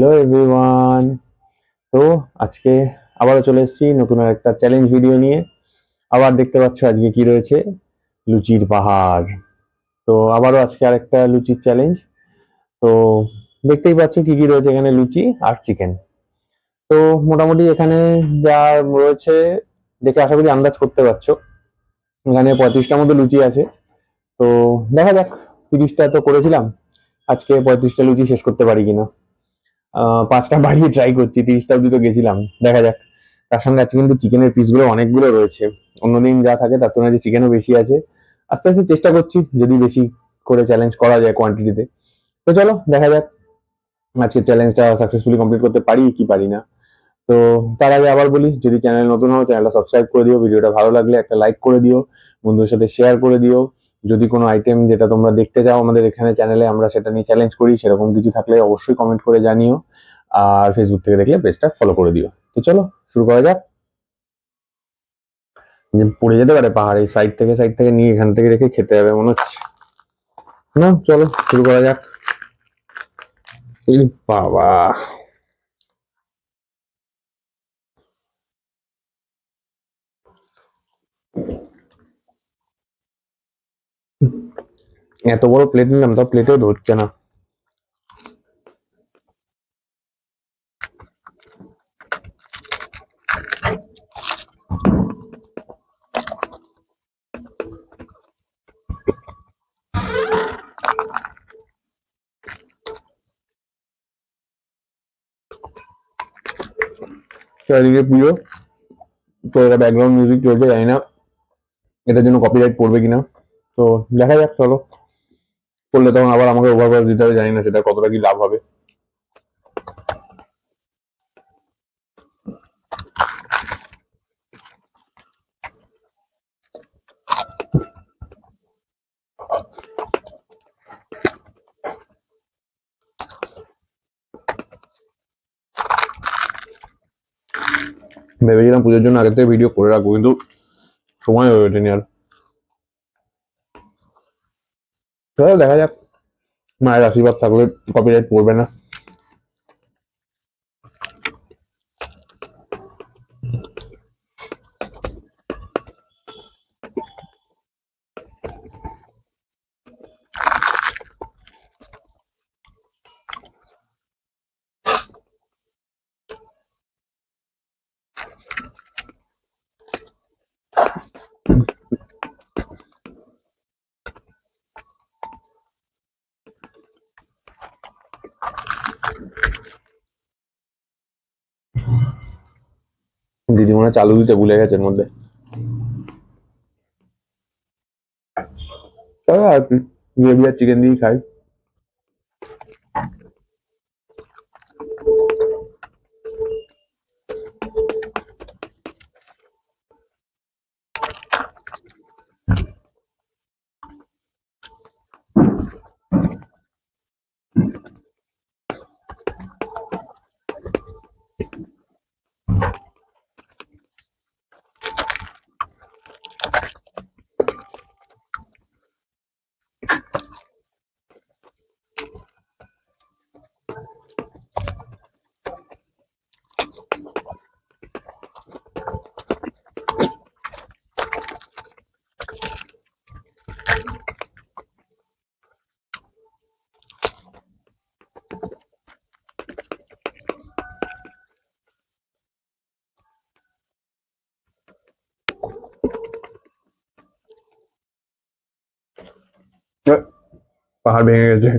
Hello everyone. তো আজকে আবারও চলে এসেছি নতুন আর একটা চ্যালেঞ্জ ভিডিও নিয়ে। আবার দেখতে পাচ্ছ আজকে কি রয়েছে, লুচির পাহাড়। তো আবারও আজকে আরেকটা লুচির চ্যালেঞ্জ। তো দেখতেই পাচ্ছ কি কি রয়েছে এখানে, লুচি আর চিকেন। তো মোটামুটি এখানে যা রয়েছে দেখে আশা করি আন্দাজ করতে পারছো। এখানে 35টার মতো লুচি আছে। তো দেখা যাক, 30টা তো করেছিলাম, আজকে 35টা লুচি শেষ করতে পারি কিনা। 5টা বাড়িয়ে ট্রাই করছি, 30টা অব্দি তো গেছিলাম, দেখা যাক। তার সঙ্গে আজকে কিন্তু চিকেনের পিসগুলো অনেকগুলো রয়েছে, অন্যদিন যা থাকে তার তুলনায় চিকেনও বেশি আছে। আস্তে আস্তে চেষ্টা করছি যদি বেশি করে চ্যালেঞ্জ করা যায় কোয়ান্টিটিতে। তো চলো দেখা যাক আজকে চ্যালেঞ্জটা সাকসেসফুলি কমপ্লিট করতে পারি কি পারি না। তো তার আগে আবার বলি, যদি চ্যানেল নতুন হও চ্যানেলটা সাবস্ক্রাইব করে দিও, ভিডিওটা ভালো লাগলে একটা লাইক করে দিও, বন্ধুদের সাথে শেয়ার করে দিও। যদি কোনো আইটেম যেটা তোমরা দেখতে চাও আমাদের এখানে চ্যানেলে আমরা সেটা নিয়ে চ্যালেঞ্জ করি, সেরকম কিছু থাকলে অবশ্যই কমেন্ট করে জানিও। আর ফেসবুক থেকে দেখলে পেজটা ফলো করে দিও। তো চলো শুরু করা যাক। যে পড়ে যেতে পারে পাহাড়ে, সাইড থেকে নিয়ে এখান থেকে রেখে খেতে হবে মনে হচ্ছে। না চলো শুরু করা যাক। এই বাবা, এত বড় প্লেট নিলাম তাও প্লেটেও ধরছে না। চারিদিকে পুরো, তো এটা ব্যাকগ্রাউন্ড মিউজিক চলছে, জানি না এটার জন্য কপিরাইট পড়বে কিনা। তো দেখা যাক, চলো। করলে তখন আবার আমাকে ওভারপাস দিতে হবে, জানি না সেটা কতটা কি লাভ হবে। ভেবেছিলাম পুজোর জন্য আগের থেকে ভিডিও করে রাখবো, কিন্তু সময় হয়ে ওঠেনি আর। চলো দেখা যাক, মায়ের আশীর্বাদ থাকলে কপিরাইট পড়বে না। দিদি মনে হয় চালু দিতে ভুলে গেছে এর মধ্যে। চলো আর কি, গ্রেভি আর চিকেন দিয়ে খাই। পাহাড় ভেঙে গেছে।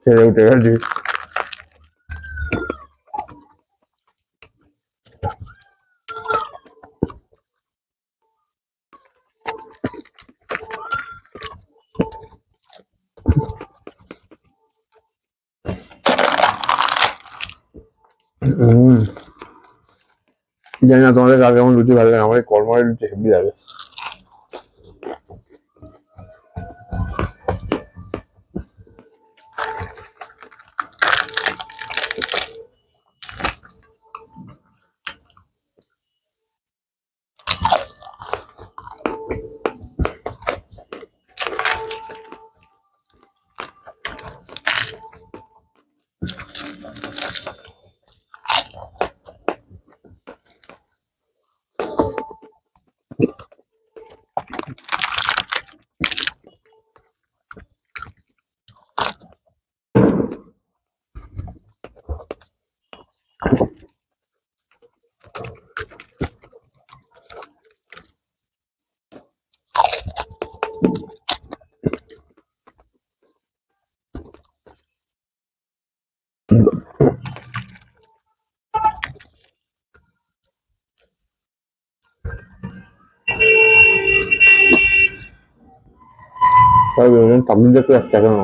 ছেড়ে উঠে গেছে। জানি না তোমাদের কার কেমন লুচি ভালো লাগে, আমার কর্মরের লুচি হেভি লাগে। সামনে দেখতে একটা কেন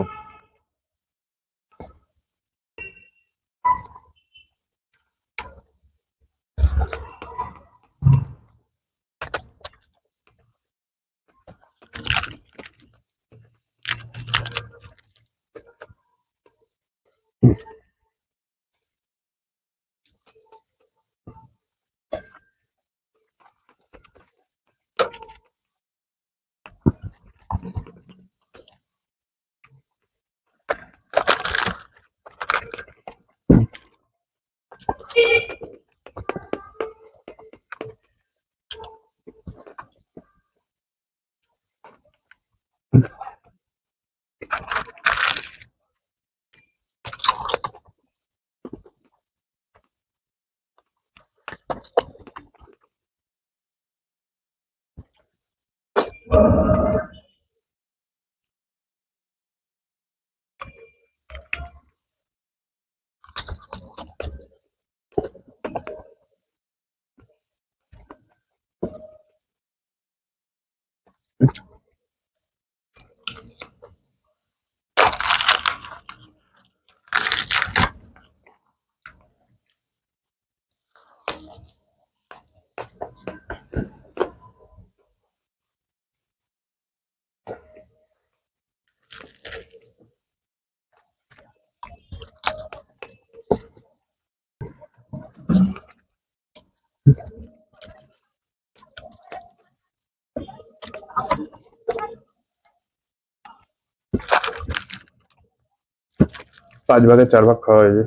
পাঁচ ভাগের চার ভাগ খাওয়া হয়েছে।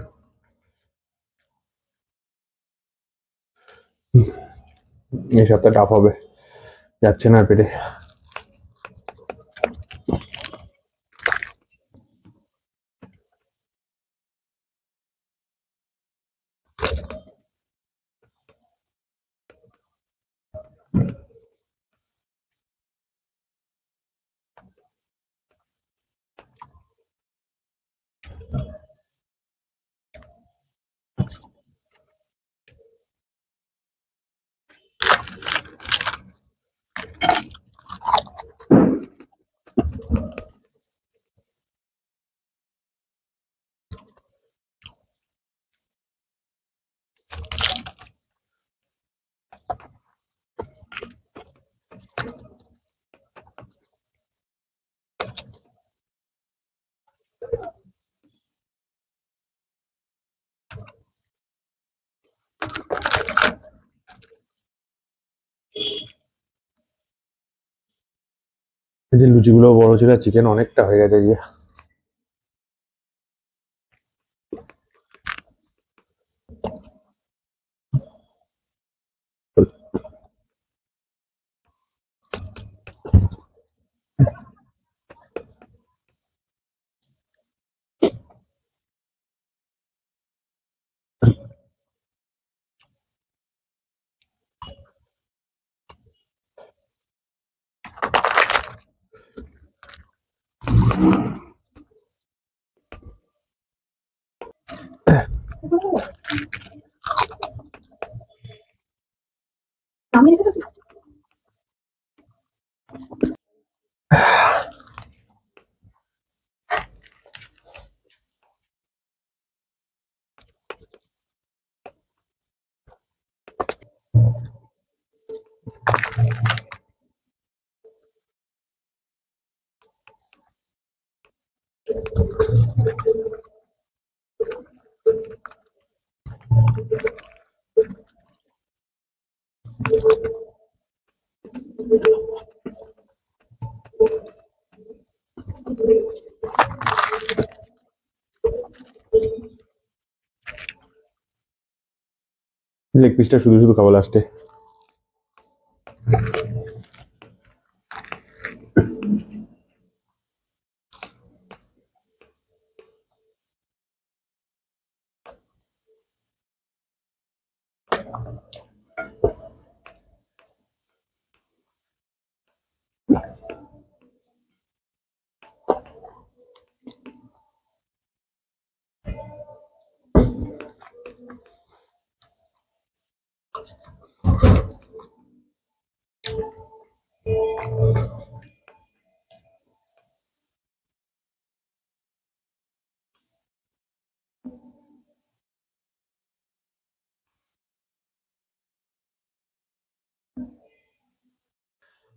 এই সপ্তাহ টাফ হবে, যাচ্ছে না পেটে। এই যে লুচিগুলো বড় ছিল, চিকেন অনেকটা হয়ে গেছে যে। লেগ পিসটা শুধু শুধু খাবো লাস্টে।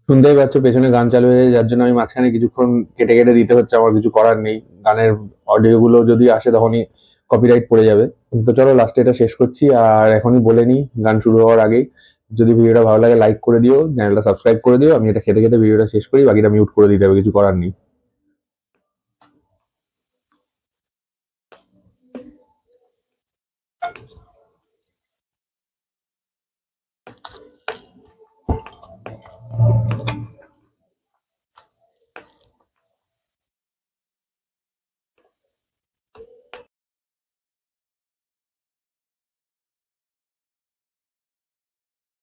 শুনতেই পাচ্ছ পেছনে গান চালু হয়ে যার জন্য আমি মাঝখানে কিছুক্ষণ কেটে কেটে দিতে হচ্ছে, আমার কিছু করার নেই। গানের অডিও গুলো যদি আসে তখনই কপিরাইট পড়ে যাবে। তো চলো লাস্টে এটা শেষ করছি, আর এখনই বলে নিই গান শুরু হওয়ার আগেই, যদি ভিডিওটা ভালো লাগে লাইক করে দিও, চ্যানেলটা সাবস্ক্রাইব করে দিও। আমি এটা খেতে খেতে ভিডিওটা শেষ করি, বাকিটা মিউট করে দিতে হবে, কিছু করার নেই।